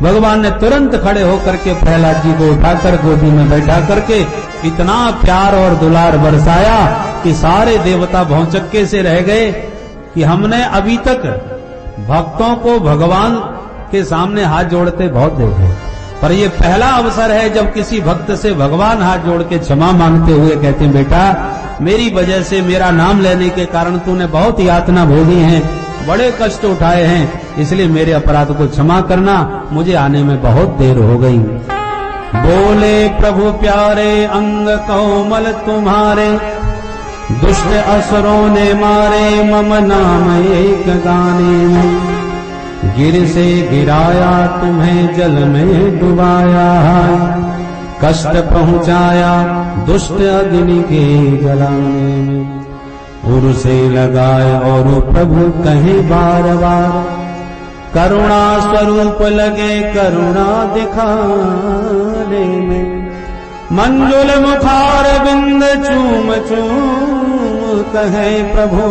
भगवान ने तुरंत खड़े होकर के प्रहलाद जी को उठाकर गोदी में बैठा करके इतना प्यार और दुलार बरसाया कि सारे देवता भौचक्के से रह गए कि हमने अभी तक भक्तों को भगवान के सामने हाथ जोड़ते बहुत देखे, पर ये पहला अवसर है जब किसी भक्त से भगवान हाथ जोड़ के क्षमा मांगते हुए कहते हैं बेटा मेरी वजह से, मेरा नाम लेने के कारण तूने बहुत यातना भोगी हैं, बड़े कष्ट उठाए हैं, इसलिए मेरे अपराध को क्षमा करना, मुझे आने में बहुत देर हो गई। बोले प्रभु प्यारे अंग कोमल तुम्हारे, दुष्ट असुरों ने मारे मम नाम एक गाने में। गिर से गिराया तुम्हें जल में डुबाया, कष्ट पहुंचाया दुष्ट अग्नि के जलाने में। उर से लगाए और प्रभु कहे बार बार, करुणा स्वरूप लगे करुणा दिखाने में। मंजुल मुखार बिंद चूम चूम कहे प्रभु,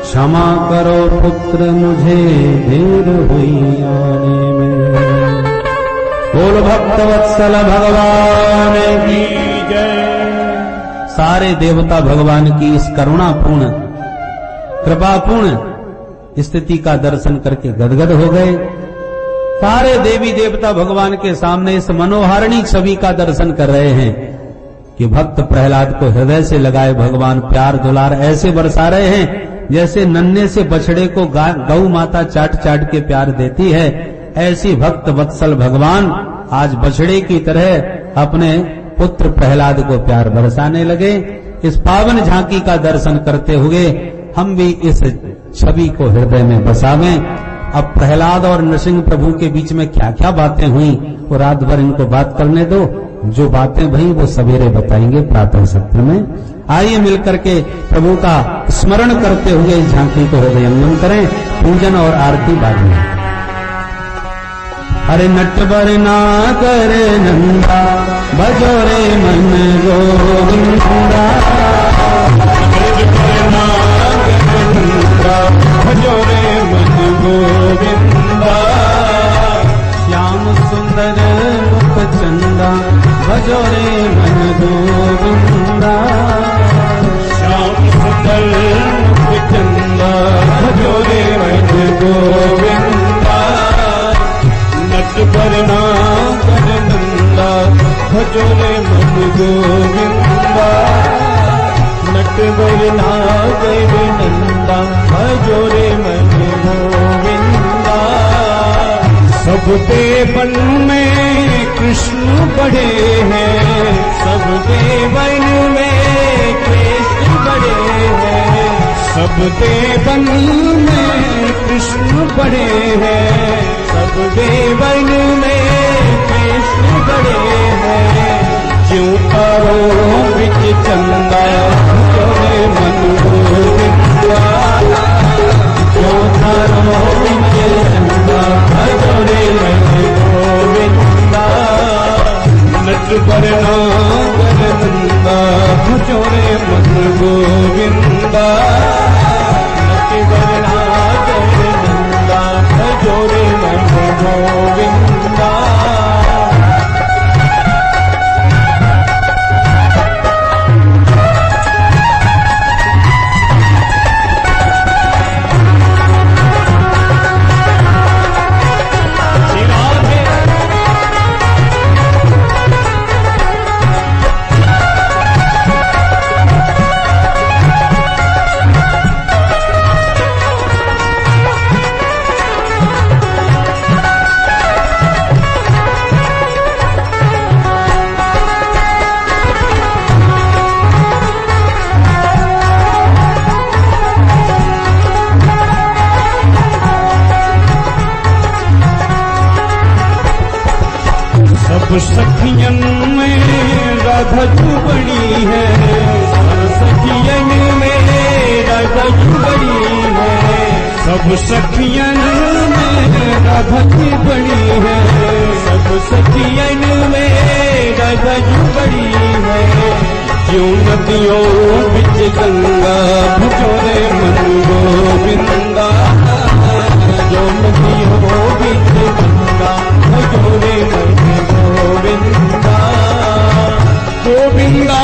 क्षमा करो पुत्र मुझे देर हुई आने में। बोल भक्त वत्सल भगवान की जय। सारे देवता भगवान की इस करुणापूर्ण कृपापूर्ण स्थिति का दर्शन करके गदगद हो गए। सारे देवी देवता भगवान के सामने इस मनोहारिणी छवि का दर्शन कर रहे हैं कि भक्त प्रहलाद को हृदय से लगाए भगवान प्यार दुलार ऐसे बरसा रहे हैं जैसे नन्हे से बछड़े को गौ माता चाट चाट के प्यार देती है, ऐसी भक्त वत्सल भगवान आज बछड़े की तरह अपने पुत्र प्रहलाद को प्यार बरसाने लगे। इस पावन झांकी का दर्शन करते हुए हम भी इस छवि को हृदय में बसावें। अब प्रहलाद और नृसिंह प्रभु के बीच में क्या क्या बातें हुई वो रात भर इनको बात करने दो, जो बातें भई वो सवेरे बताएंगे प्रातः सत्र में। आइए मिलकर के प्रभु का स्मरण करते हुए इस झांकी को हृदयंगम करें, पूजन और आरती बाद में। हरे नटवर नागर नंदा भजोरे मन गोविंदा, भजोरे मन गोविंदा। श्याम सुंदर मुख चंदा भजोरे मन गोविंदा, श्याम सुंदर मुख चंदा भजोरे मन गोविंदा। नटवर नागर नंदा भजोरे मन गोविंदा, नटवर नागर नंदा भजोरे मन गोविंदा। सब देवन में कृष्ण बड़े हैं, सब देवन में कृष्ण बड़े हैं, सब देवन में कृष्ण बड़े हैं, सब देवन में कृष्ण बड़े हैं। ज्यों तारो बिच चंदा भजोरे मन गोविंदा, ज्यों तारो बिच चंदा भजोरे मन गोविंदा। नटवर नागर नंदा भजोरे मन सब सखियन में राधा जू बड़ी है, सब सखियन में राधा जू बड़ी है, सब सखियन में राधा जू बड़ी है, सब सखियन में राधा जू बड़ी है। क्यों नदियों बिच गंगा भजोरे मन गोविंदा, जो नदियों बिच गंगा भजोरे मन गोविंदा, गोविंदा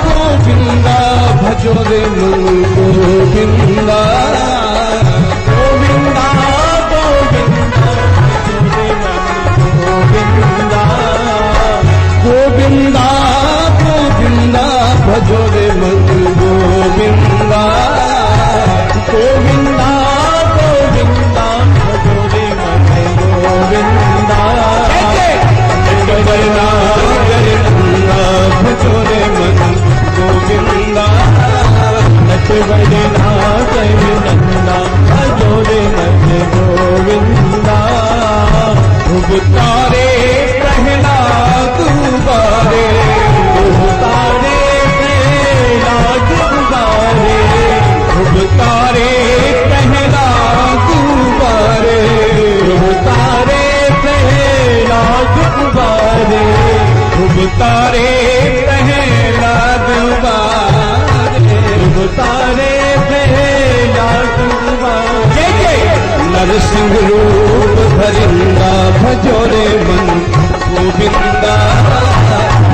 गोविंदा भजोरे मन गोविंदा, गोविंदा गोविंदा भजोरे मन गोविंदा, गोविंदा गोविंदा भजोरे मन गोविंदा, गोविंदा गोविंदा भजोरे मन गोविंदा, गगना गगना भजोरे मन गोविंदा, नच गगना गगना भजोरे मन गोविंदा, उबतारे प्रहलाद उबारे, उबतारे प्रहलाद उबारे, उबतारे प्रहलाद उबारे, उबतारे प्रहलाद उबारे, उबतारे प्रहलाद उबारे, उबतारे प्रहलाद उबारे। नरसिंह रूप धरिंदा भजोरे मन गोविंदा,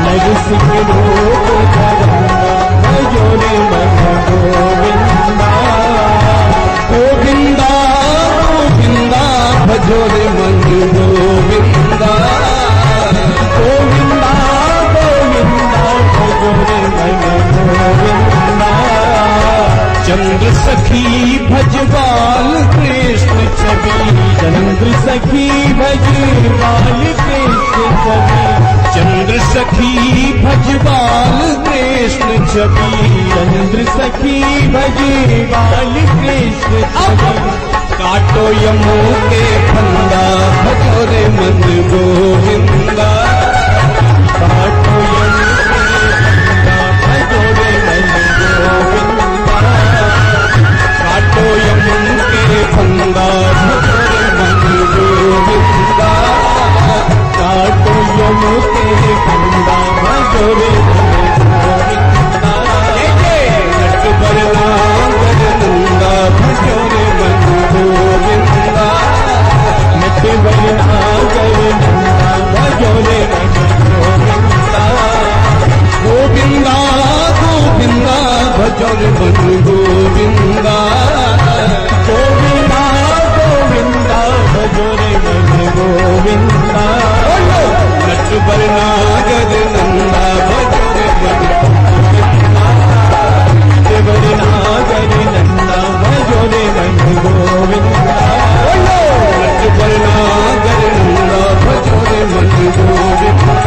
नरसिंह रूप धरिंदा भजोरे मन गोविंदा, गोविंदा गोविंदा भजोरे मन गोविंदा, गोविंदा गोविंदा भजोरे मन गोविंदा। चंद्र सखी भजवाल कृष्ण छवि, चंद्र सखी भजवाल कृष्ण छवि, चंद्र सखी भजवाल कृष्ण छवि, चंद्र सखी भजवाल कृष्ण छवि। काटो यमो के फंदा भजोरे मन गोविंदा, काटो यमो के फंदा भजोरे मन गोविंदा, काटो यमन के फंदा भजोरे मन गोविंदा, काटो यमन के फंदा भजोरे मन गोविंदा, नट बरना गगनंदा भजोरे मन गोविंदा, नट बरना गगनंदा भजोरे मन गोविंदा, गोविंदा गोविंदा भजोरे मन गोविंदा, गोविंदा गोविंदा भजोरे मन गोविंदा, नट बरना गगनंदा भजोरे मन गोविंदा, नट बरना गगनंदा भजोरे मन गोविंदा, नट बरना गगनंदा भजोरे मन गोविंदा,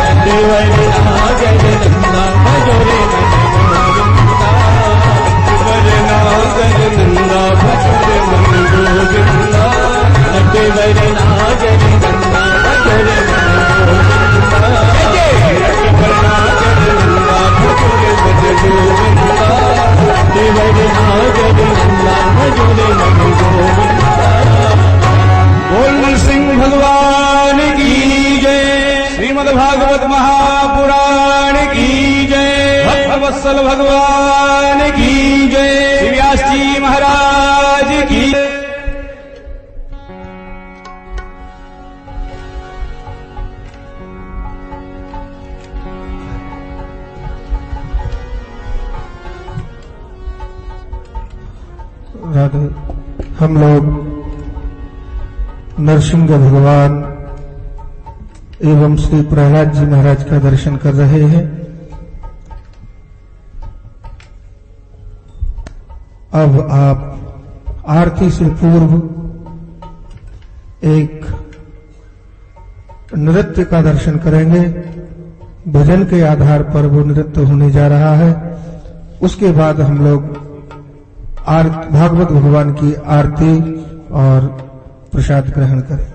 नट बरना गगनंदा भजोरे मन गोविंदा, वरना गगनंदा भजोरे मन गोविंदा, नट वरना गगनंदा भजोरे मन गोविंदा, नट वरना गगनंदा भजोरे मन गोविंदा, नट वरना गगनंदा भजोरे मन गोविंदा। बोल सिंह भगवान की जय, श्रीमद् भागवत महापुराण की जय, भक्तवत्सल भगवान की जय, व्यास जी महाराज की। राधे, हम लोग नरसिंह भगवान एवं श्री प्रहलाद जी महाराज का दर्शन कर रहे हैं। अब आप आरती से पूर्व एक नृत्य का दर्शन करेंगे। भजन के आधार पर वो नृत्य होने जा रहा है। उसके बाद हम लोग भागवत भगवान की आरती और प्रसाद ग्रहण करें।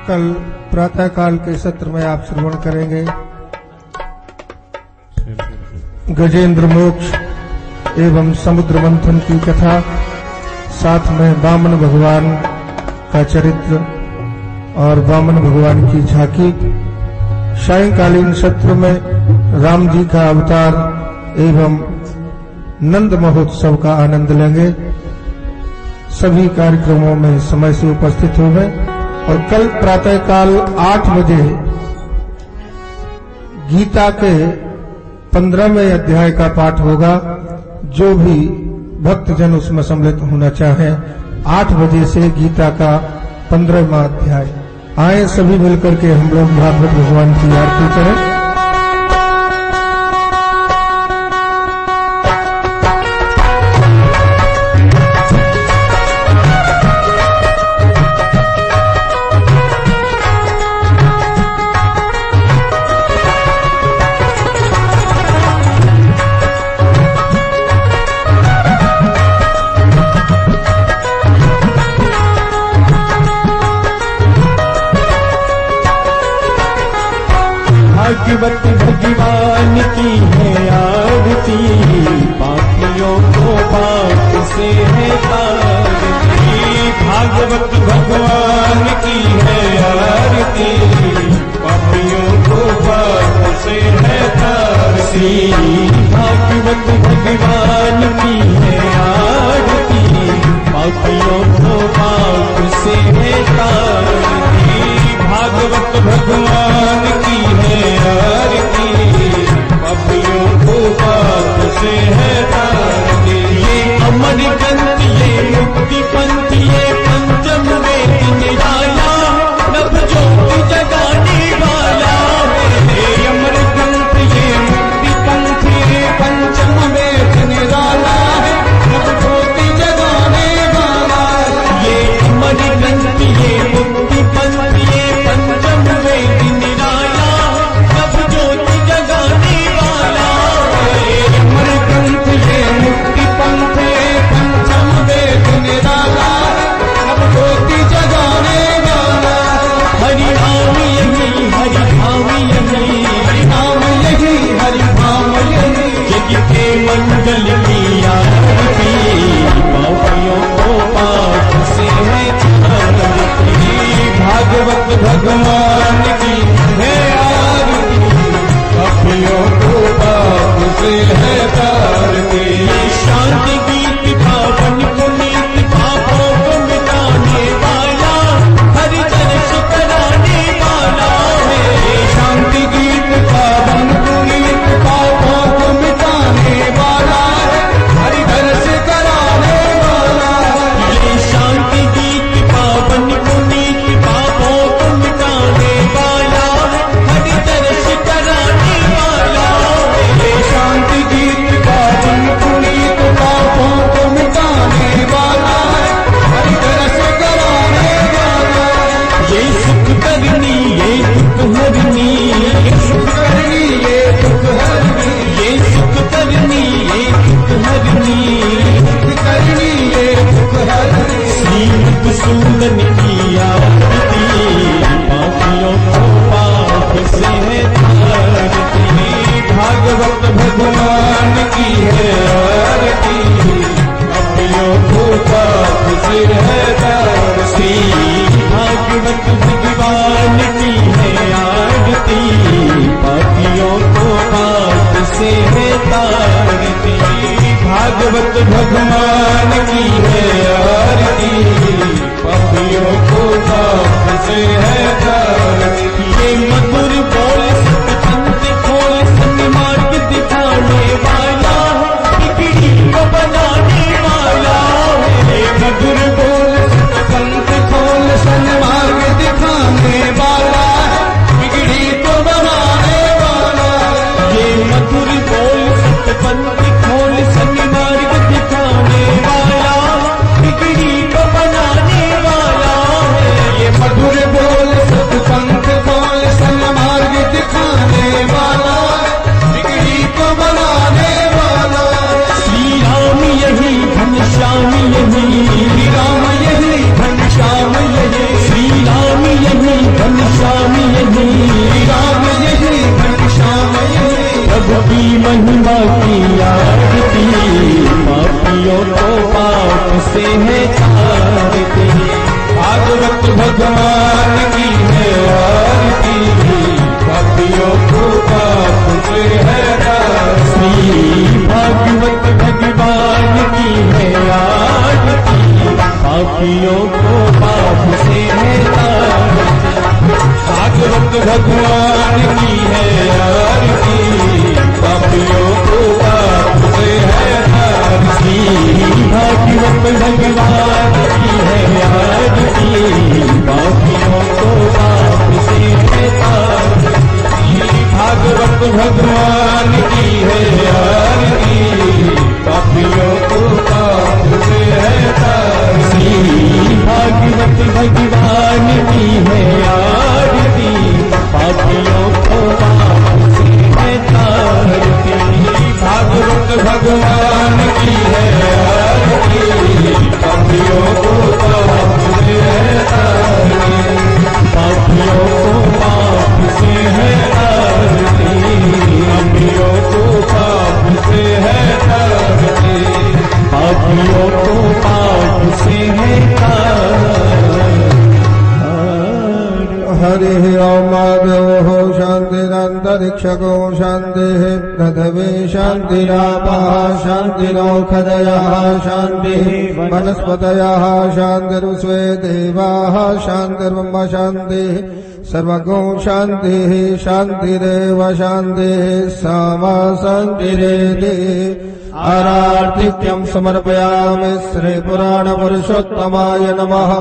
कल प्रातः काल के सत्र में आप श्रवण करेंगे गजेंद्र मोक्ष एवं समुद्र मंथन की कथा, साथ में वामन भगवान का चरित्र और वामन भगवान की झांकी। सायंकालीन सत्र में राम जी का अवतार एवं नंद महोत्सव का आनंद लेंगे। सभी कार्यक्रमों में समय से उपस्थित हो गए और कल प्रातःकाल 8 बजे गीता के 15वें अध्याय का पाठ होगा। जो भी भक्तजन उसमें सम्मिलित होना चाहे 8 बजे से गीता का 15वां अध्याय। आए सभी मिलकर के हम लोग भागवत भगवान की आरती करें। भागवत भगवान की है आरती, पापियों को पाप से है तारती। भागवत भगवान की है आरती, पापियों को पाप से है तारती। भागवत भगवान की है आरती, पापियों को पाप से है तारती। भागवत भगवान की है आरती, पापियों को पाप से है तारती। ये अमर ग्रंथ, ये मुक्ति पंथ, ये पंचम वेद निराला, नभ ज्योति जगाने वाला है। ये अमर ग्रंथ, ये मुक्ति पंथ, ये पंचम वेद निराला है, नभ ज्योति जगाने वाला है। ये अमर ग्रंथ, ये मुक्ति पंथ, ये पंचम वेद निराला, नभ ज्योति जगाने वाला है। अमर ग्रंथ, ये मुक्ति पंथ, ये पंचम वेद निराला, नभ ज्योति जगाने वाला। हरि नाम यही, हरि धाम यही, हरि नाम यही, हरि धाम यही। यज्ञ के मंडल की आरती, पापियों को पाप से है तारती। भागवत भगवान की है आरती, पापियों को पाप से है तारती। शांति गीत पावन पुनीत, पापों को मिटाने वाला, हरि दर्श कराने वाला है। शांति गीत पावन पुनीत, पापों को मिटाने वाला है, हरि दर्श कराने वाला है। ये शांति गीत पावन पुनीत, पापों को मिटाने वाला है, हरि दर्श कराने वाला है। ये शांति गीत पावन पुनीत, पापों को मिटाने वाला है, हरि दर्श कराने वाला है। ये सुख करनी, ये दुख हरनी, ये सुख करनी, ये दुख हरनी, ये सुख करनी, ये दुख हरनी, सुख करनी, ये दुख हरनी। श्रीमत सुंदन की आरती, पापियों को पाप से है तारती। भागवत भगवान की है आरती, पापियों को पाप से है तारती। भागवत भगवान की है आरती, पापियों को पाप से है तारती। भागवत भगवान की है आरती, पापियों पापियों को पाप से है तारती। भागवत भगवान की है आरती, पापियों को पाप से है तारती। भागवत भगवान की है आरती, पापियों को पाप से है तारती। भागवत भगवान की है आरती, पापियों को पाप से है तारती। भागवत भगवान की है आरती, पापियों को पाप से है तारती। भागवत भगवान की है आरती, पापियों को पाप से है तारती। पापियों को पाप से है तारती, पापियों को पाप से है तारती। पापियों को पाप से है तारती। हरि ओम माधव शांतिरंतरिक्षको शांति पृथ्वी शांतिरापः शांतिरौषधयः शांति वनस्पतयः शांतिर्विश्वे देवाः शांतिर्ब्रह्म शांति सर्वगो शांति शांतिरेव शांति सामा शांतिरेति। आरार्तिक्यं समर्पयामि श्री पुराण पुरुषोत्तमाय नमः।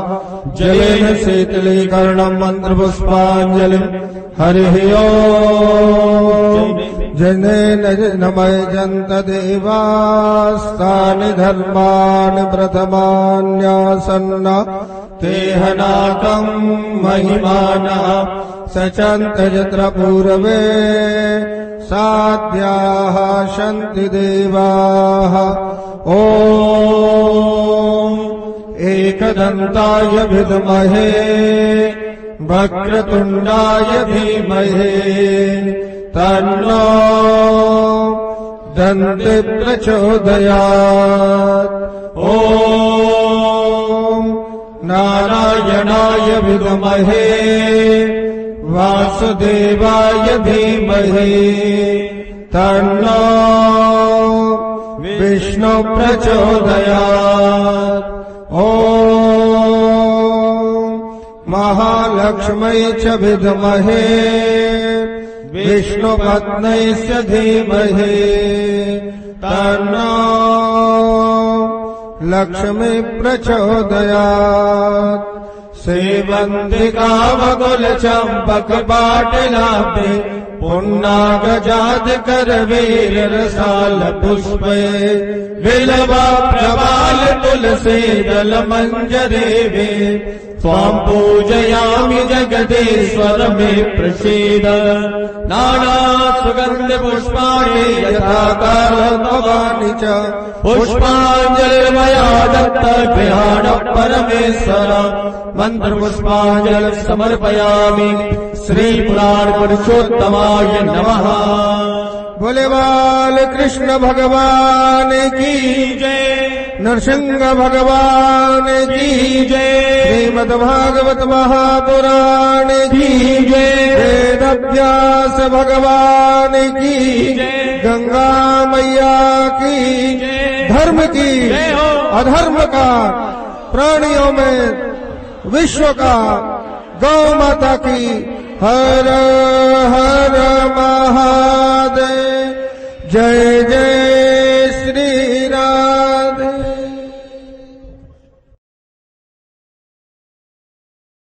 जलेन शीतलीकरणं मंत्रपुष्पाञ्जलिं। हरिः ओम्। जनेन नमयजन्त देवास्तानि धर्माणि प्रथमान्यासन्न तेहनाकं महिमानः सचन्त यत्र पूर्वे साध्याः सन्ति देवाः। ॐ एकदन्ताय विद्महे वक्रतुण्डाय धीमहि तन्नो दन्ति प्रचोदयात्। ॐ नारायणाय विद्महे वासुदेवाय धीमहि तन्नो विष्णु प्रचोदयात्। ॐ महालक्ष्मै च विद्महे विष्णुपत्न्यै च धीमहि तन्नो लक्ष्मी प्रचोदयात्। सेवन्तिकावकुल चम्पक पाटलाभे पुन्नागजात करवीर रसाल पुष्पे विलवा प्रबाल तुलसी दल मंजरेवे। त्वां पूजयामि जगदीश्वर मे प्रसीद। नाना सुगंध पुष्पाणि यथा कालभवानि च पुष्पाञ्जलिर्मया दत्त गृहाण परमेश्वर। मंत्र पुष्पाञ्जल समर्पयामि श्री पुराण पुरुषोत्तमाय नमः। बोले बाल कृष्ण भगवान की जय, नरसिंह भगवान की जय, श्रीमद् भागवत महापुराण की जय, वेद व्यास भगवान की जय, गंगा मैया की जय, धर्म की अधर्म का प्राणियों में विश्व का गौ माता की हर हर महादेव। जय